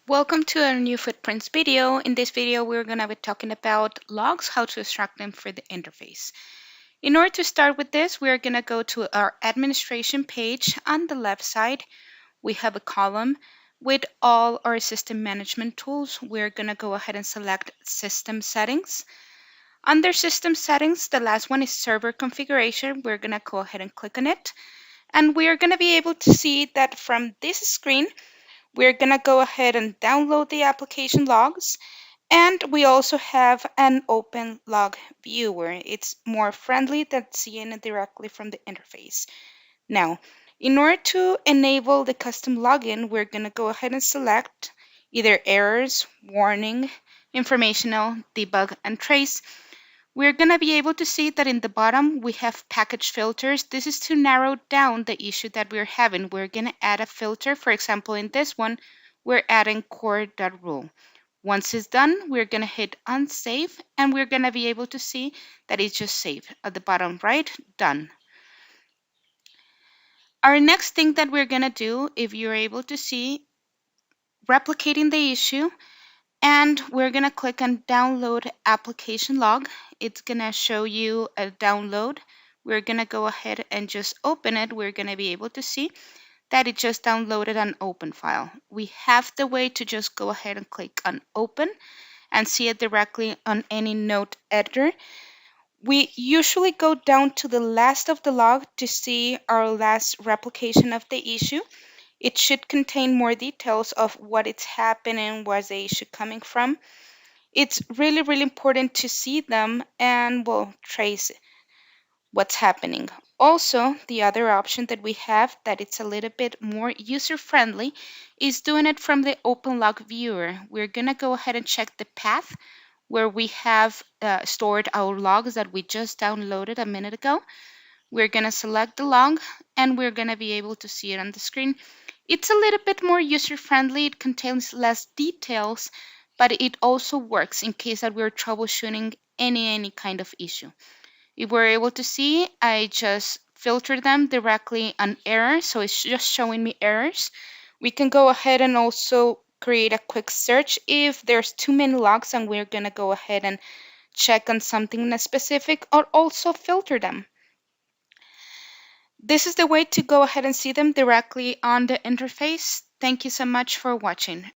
Welcome to a new Footprints video. In this video, we're going to be talking about logs, how to extract them for the interface. In order to start with this, we're going to go to our administration page. On the left side, we have a column with all our system management tools. We're going to go ahead and select System Settings. Under System Settings, the last one is Server Configuration. We're going to go ahead and click on it. And we are going to be able to see that from this screen, we're going to go ahead and download the application logs, and we also have an open log viewer. It's more friendly than seeing it directly from the interface. Now, in order to enable the custom login, we're going to go ahead and select either errors, warning, informational, debug, and trace. We're going to be able to see that in the bottom we have package filters. This is to narrow down the issue that we're having. We're going to add a filter. For example, in this one, we're adding core.rule. Once it's done, we're going to hit unsave, and we're going to be able to see that it's just saved. At the bottom right, done. Our next thing that we're going to do, if you're able to see, replicating the issue, and we're going to click on download application log. It's going to show you a download. We're going to go ahead and just open it. We're going to be able to see that it just downloaded an open file. We have the way to just go ahead and click on open and see it directly on any note editor. We usually go down to the last of the log to see our last replication of the issue. It should contain more details of what it's happening, where's the issue coming from. It's really important to see them and, well, trace what's happening. Also, the other option that we have that it's a little bit more user-friendly is doing it from the open log viewer. We're going to go ahead and check the path where we have stored our logs that we just downloaded a minute ago. We're going to select the log, and we're going to be able to see it on the screen. It's a little bit more user-friendly. It contains less details, but it also works in case that we're troubleshooting any kind of issue. If we're able to see, I just filter them directly on error, so it's just showing me errors. We can go ahead and also create a quick search if there's too many logs, and we're going to go ahead and check on something specific, or also filter them. This is the way to go ahead and see them directly on the interface. Thank you so much for watching.